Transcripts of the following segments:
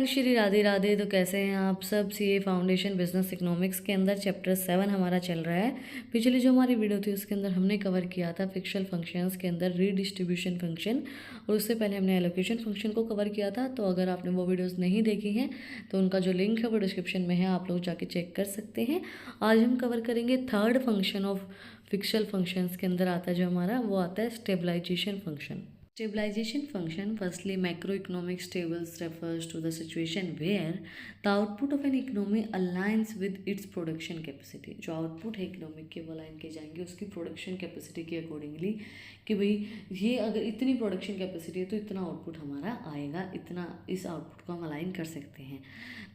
Friends, Shri Radhe Radhe. तो कैसे हैं आप सब। सीए फाउंडेशन बिजनेस इकोनॉमिक्स के अंदर चैप्टर 7 हमारा चल रहा है। पिछली जो हमारी वीडियो थी उसके अंदर हमने कवर किया था फिक्शल फंक्शंस के अंदर रीडिस्ट्रीब्यूशन फंक्शन, और उससे पहले हमने एलोकेशन फंक्शन को कवर किया था। तो अगर आपने वो वीडियोस नहीं देखी हैं तो उनका जो लिंक है वो डिस्क्रिप्शन में है, आप लोग जाके चेक कर सकते हैं। आज हम कवर करेंगे third function of fiscal functions के अंदर आता है जो हमारा, वो आता है stabilization function. Stabilization function, firstly, macroeconomic stables refers to the situation where the output of an economy aligns with its production capacity. जो आउटपुट है इकोनॉमिक के वो अलाइन किए जाएंगे उसकी प्रोडक्शन कैपेसिटी के अकॉर्डिंगली, कि भाई ये अगर इतनी प्रोडक्शन कैपेसिटी है तो इतना आउटपुट हमारा आएगा, इतना इस आउटपुट को हम अलाइन कर सकते हैं।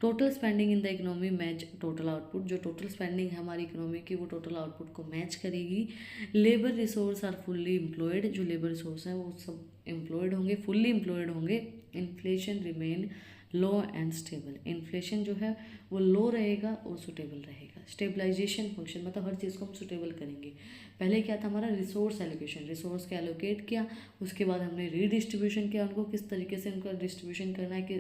Total spending in the economy match total output, जो टोटल स्पेंडिंग है हमारी इकोनॉमी की वो टोटल आउटपुट को मैच करेगी। Labour resource are fully employed, जो लेबर रिसोर्स हैं वो सब एम्प्लॉयड होंगे, फुल्ली एम्प्लॉयड होंगे। Inflation remain low and stable, inflation जो है वो लो रहेगा और सुटेबल रहेगा। स्टेबलाइजेशन फंक्शन मतलब हर चीज़ को हम सुटेबल करेंगे। पहले क्या था हमारा रिसोर्स एलोकेशन, रिसोर्स का एलोकेट किया, उसके बाद हमने रीडिस्ट्रीब्यूशन किया, उनको किस तरीके से उनका डिस्ट्रीब्यूशन करना है, कि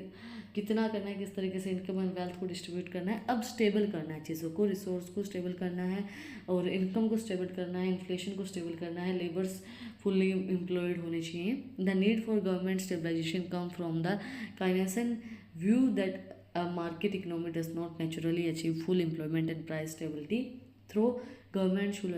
कितना करना है, किस तरीके से इनकम एंड वेल्थ को डिस्ट्रीब्यूट करना है। अब स्टेबल करना है चीज़ों को, रिसोर्स को स्टेबल करना है और इनकम को स्टेबल करना है, इन्फ्लेशन को स्टेबल करना है, लेबर्स फुल्ली एम्प्लॉयड होने चाहिए। The need for government stabilization come from the Keynesian view that a market economy does not naturally achieve full employment and price stability through government should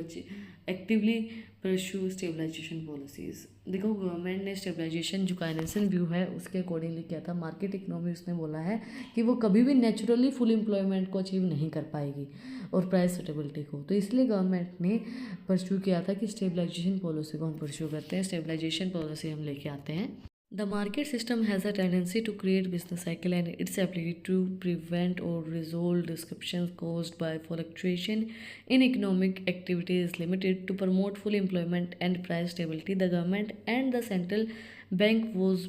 actively pursue stabilization policies। देखो government ने stabilization जो काइनेसन view है उसके accordingly किया था। Market economy उसने बोला है कि वो कभी भी नेचुरली फुल एम्प्लॉयमेंट को अचीव नहीं कर पाएगी और प्राइस स्टेबिलिटी को, तो इसलिए गवर्नमेंट ने परस्यू किया था कि स्टेबलाइजेशन पॉलिसी को हम परस्यू करते हैं, स्टेबलाइजेशन पॉलिसी हम लेके आते हैं। The market system has a tendency to create business cycle, and its ability to prevent or resolve disruptions caused by fluctuation in economic activity is limited. To promote full employment and price stability, the government and the central bank was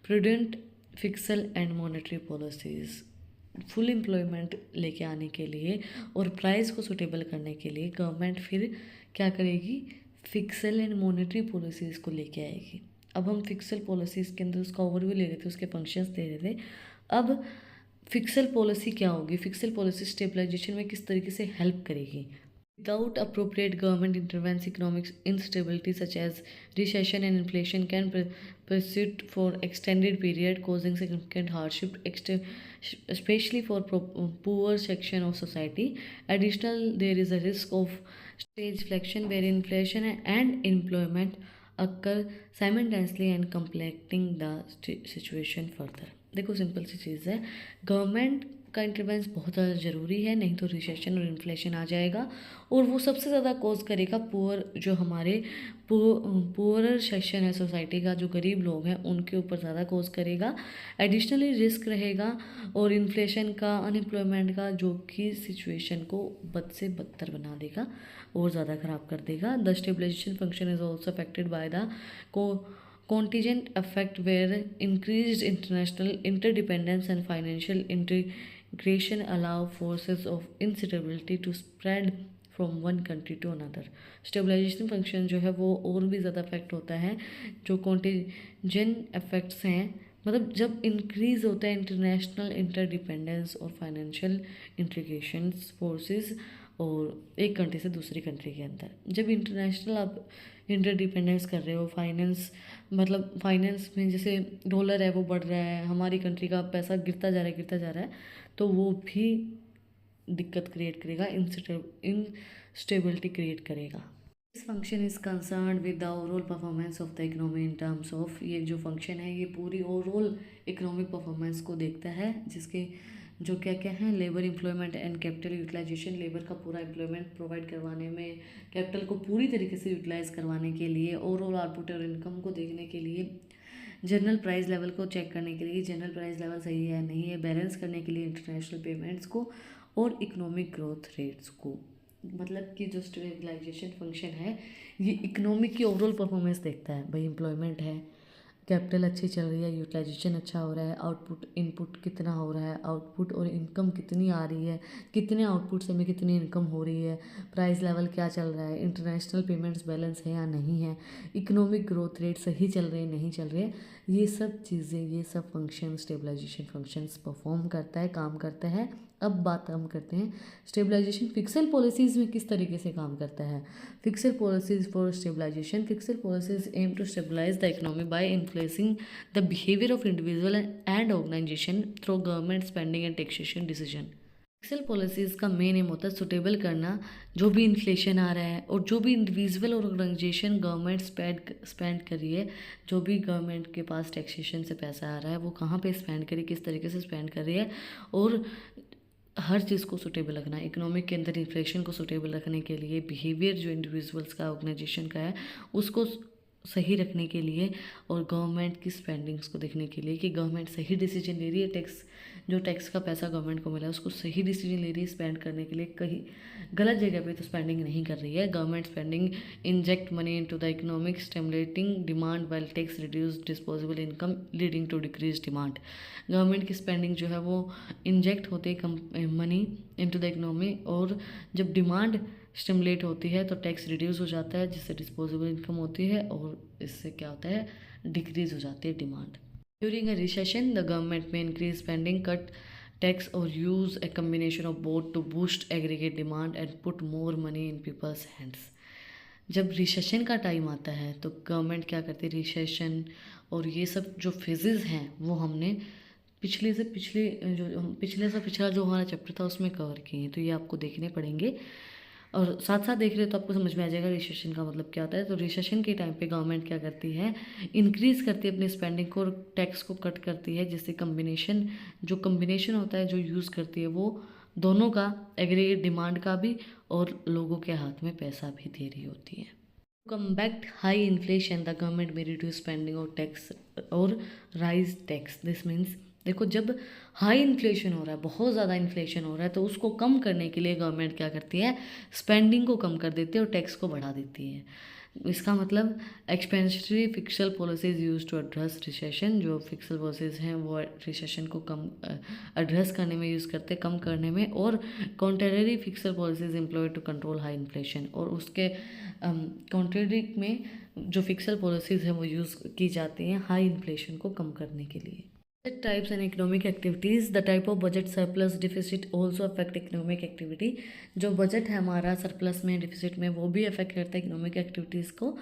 prudent fiscal and monetary policies। Full employment लेके आने के लिए और price को suitable करने के लिए government फिर क्या करेगी, फिक्सल एंड मॉनेटरी पॉलिसीज़ को लेके आएगी। अब हम फिक्सल पॉलिसीज़ के अंदर उसका ओवरव्यू ले रहे थे, उसके फंक्शंस दे रहे थे। अब फिक्सल पॉलिसी क्या होगी, फिक्सल पॉलिसी स्टेबलाइजेशन में किस तरीके से हेल्प करेगी। Without appropriate government intervention, economic instability such as recession and inflation can persist for extended period, causing significant hardship, especially for poor section of society. Additional, there is a risk of stagflation where inflation and employment occur simultaneously and completing the situation further। देखो simple सी चीज़ है, government का इंटरवेंस बहुत ज़्यादा ज़रूरी है, नहीं तो recession और इन्फ्लेशन आ जाएगा और वो सबसे ज़्यादा कॉज करेगा पुअर, जो हमारे पुअर सेक्शन है सोसाइटी का, जो गरीब लोग हैं उनके ऊपर ज़्यादा कॉज करेगा। एडिशनली रिस्क रहेगा और इन्फ्लेशन का, अनएम्प्लॉयमेंट का, जो कि सिचुएशन को बद से बदतर बना देगा और ज़्यादा ख़राब कर देगा। The stabilization function is also affected by the contingent effect where increased international interdependence and financial integration allow forces of instability to spread from one country to another. Stabilization function जो है वो और भी ज़्यादा अफेक्ट होता है, जो contingent effects हैं, मतलब जब इंक्रीज़ होता है इंटरनेशनल इंटरडिपेंडेंस और फाइनेंशियल इंटीग्रेशन फोर्सेस और एक कंट्री से दूसरी कंट्री के अंदर, जब इंटरनेशनल आप इंटरडिपेंडेंस कर रहे हो, फाइनेंस मतलब फाइनेंस में जैसे डॉलर है वो बढ़ रहा है, हमारी कंट्री का पैसा गिरता जा रहा है, तो वो भी दिक्कत क्रिएट करेगा, इनस्टेबिलिटी क्रिएट करेगा। This function is concern with the overall performance of the economy in terms of, ये जो फंक्शन है ये पूरी ओवरऑल इकोनॉमिक परफॉर्मेंस को देखता है, जिसके जो क्या क्या है, labour employment and capital utilization, labour का पूरा एम्प्लॉयमेंट प्रोवाइड करवाने में, कैपिटल को पूरी तरीके से यूटिलाइज करवाने के लिए, ओवरऑल आउटपुट और इनकम को देखने के लिए, जनरल प्राइस लेवल को चेक करने के लिए जनरल प्राइस लेवल सही है नहीं है, बैलेंस करने के लिए इंटरनेशनल पेमेंट्स को और इकोनॉमिक ग्रोथ रेट्स को। मतलब कि जो स्टेबलाइजेशन फंक्शन है ये इकोनॉमिक की ओवरऑल परफॉर्मेंस देखता है, भाई एम्प्लॉयमेंट है, कैपिटल अच्छी चल रही है, यूटिलाइजेशन अच्छा हो रहा है, आउटपुट इनपुट कितना हो रहा है, आउटपुट और इनकम कितनी आ रही है, कितने आउटपुट से हमें कितनी इनकम हो रही है, प्राइस लेवल क्या चल रहा है, इंटरनेशनल पेमेंट्स बैलेंस है या नहीं है, इकोनॉमिक ग्रोथ रेट सही चल रहे हैं नहीं चल रहे हैं, ये सब चीज़ें, ये सब फंक्शन स्टेबलाइजेशन फंक्शंस परफॉर्म करता है, काम करता है। अब बात हम करते हैं स्टेबलाइजेशन फिक्सल पॉलिसीज़ में किस तरीके से काम करता है। Fiscal policies for stabilization, fiscal policies aim to stabilize the economy by influencing the behaviour of individual and organization through government spending and taxation decision. Fiscal policies का मेन एम होता है सुटेबल करना जो भी इन्फ्लेशन आ रहा है और जो भी इंडिविजुअल और ऑर्गेनाइजेशन गवर्नमेंट स्पेंड करी है, जो भी गवर्नमेंट के पास टैक्सेशन से पैसा आ रहा है वो कहाँ पे स्पेंड करी, किस तरीके से स्पेंड कर रही है, और हर चीज़ को सुटेबल रखना है। इकोनॉमिक के अंदर इन्फ्लेशन को सुटेबल रखने के लिए, बिहेवियर जो इंडिविजुअल्स का ऑर्गेनाइजेशन का है उसको सही रखने के लिए, और गवर्नमेंट की स्पेंडिंग्स को देखने के लिए कि गवर्नमेंट सही डिसीजन ले रही है, टैक्स का पैसा गवर्नमेंट को मिला है उसको सही डिसीजन ले रही है स्पेंड करने के लिए, कहीं गलत जगह पे तो स्पेंडिंग नहीं कर रही है। Government spending inject money into the economic stimulating demand while tax reduce disposable income leading to decrease demand. Government की स्पेंडिंग जो है वो इंजेक्ट होती है मनी इनटू द इकोनॉमी, और जब डिमांड स्टिमुलेट होती है तो टैक्स रिड्यूस हो जाता है जिससे डिस्पोजेबल इनकम होती है, और इससे क्या होता है, डिक्रीज हो जाती है demand. During a recession the government may increase spending, cut tax और use a combination of both to boost aggregate demand and put more money in people's hands. जब रिसेशन का टाइम आता है तो गवर्नमेंट क्या करती है, रिसेशन और ये सब जो फेजेस हैं वो हमने पिछले से पिछला जो हमारा चैप्टर था उसमें कवर किए हैं, तो ये आपको देखने पड़ेंगे और साथ साथ देख रहे हो तो आपको समझ में आ जाएगा रिसेशन का मतलब क्या होता है। तो रिसेशन के टाइम पे गवर्नमेंट क्या करती है, इंक्रीज़ करती है अपनी स्पेंडिंग को और टैक्स को कट करती है, जिससे कम्बिनेशन होता है जो यूज़ करती है वो दोनों का, एग्रीगेट डिमांड का भी और लोगों के हाथ में पैसा भी दे रही होती है। Combat high inflation the government में रिड्यूस स्पेंडिंग और टैक्स और राइज टैक्स। दिस मीन्स देखो जब हाई इन्फ्लेशन हो रहा है, बहुत ज़्यादा इन्फ्लेशन हो रहा है, तो उसको कम करने के लिए गवर्नमेंट क्या करती है, स्पेंडिंग को कम कर देती है और टैक्स को बढ़ा देती है। इसका मतलब expensive fiscal policies use to address recession, जो फिक्सल पॉलिसीज हैं वो रिसेशन को कम एड्रेस करने में यूज़ करते हैं, कम करने में, और contrary fiscal policies employed to control high inflation, और उसके कॉन्ट्रेरी में जो फिक्सल पॉलिसीज हैं वो यूज़ की जाती हैं हाई इन्फ्लेशन को कम करने के लिए। Types and economic activities. The type of budget surplus deficit also affect economic activity. जो बजट है हमारा सरप्लस में, डिफिसिट में, वो भी अफेक्ट करता है इकोनॉमिक एक्टिविटीज़ को।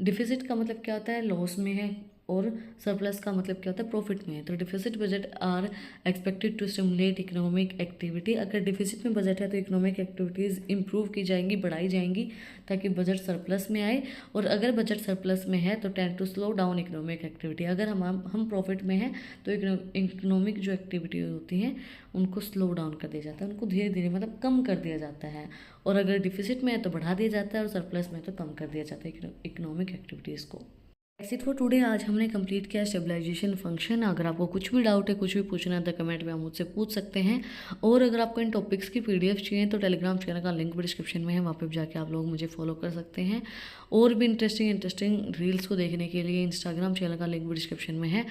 डिफिसिट का मतलब क्या होता है, लॉस में है, और सरप्लस का मतलब क्या होता है, प्रॉफिट में है। तो deficit budget are expected to stimulate economic activity. अगर डिफिसिट में बजट है तो इकोनॉमिक एक्टिविटीज़ इंप्रूव की जाएंगी, बढ़ाई जाएंगी, ताकि बजट सरप्लस में आए, और अगर बजट सरप्लस में है तो tend to slow down economic activity. अगर हम प्रॉफिट में हैं तो इकोनॉमिक जो एक्टिविटी होती हैं उनको स्लो डाउन कर दिया जाता है, उनको धीरे धीरे मतलब कम कर दिया जाता है, और अगर डिफिसिट में है तो बढ़ा दिया जाता है, और सरप्लस में तो कम कर दिया जाता है इकोनॉमिक एक्टिविटीज़ को। ऐसे तो टुडे आज हमने कंप्लीट किया स्टेबलाइजेशन फंक्शन। अगर आपको कुछ भी डाउट है, कुछ भी पूछना है तो कमेंट में आप मुझसे पूछ सकते हैं, और अगर आपको इन टॉपिक्स की पीडीएफ चाहिए तो टेलीग्राम चैनल का लिंक भी डिस्क्रिप्शन में है, वहाँ पर जाके आप लोग मुझे फॉलो कर सकते हैं। और भी इंटरेस्टिंग रील्स को देखने के लिए इंस्टाग्राम चैनल का लिंक भी डिस्क्रिप्शन में है,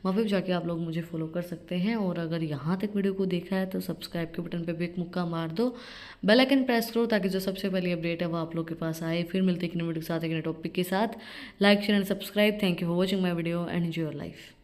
वहाँ पर जाके आप लोग मुझे फॉलो कर सकते हैं। और अगर यहाँ तक वीडियो को देखा है तो सब्सक्राइब के बटन पर भी एक मुक्का मार दो, बेल आइकन प्रेस करो, ताकि जो सबसे पहले अपडेट है वो आप लोग के पास आए। फिर मिलते हैं एक नए वीडियो के साथ, एक नए टॉपिक के साथ। Like share and subscribe. Thank you for watching my video and enjoy your life.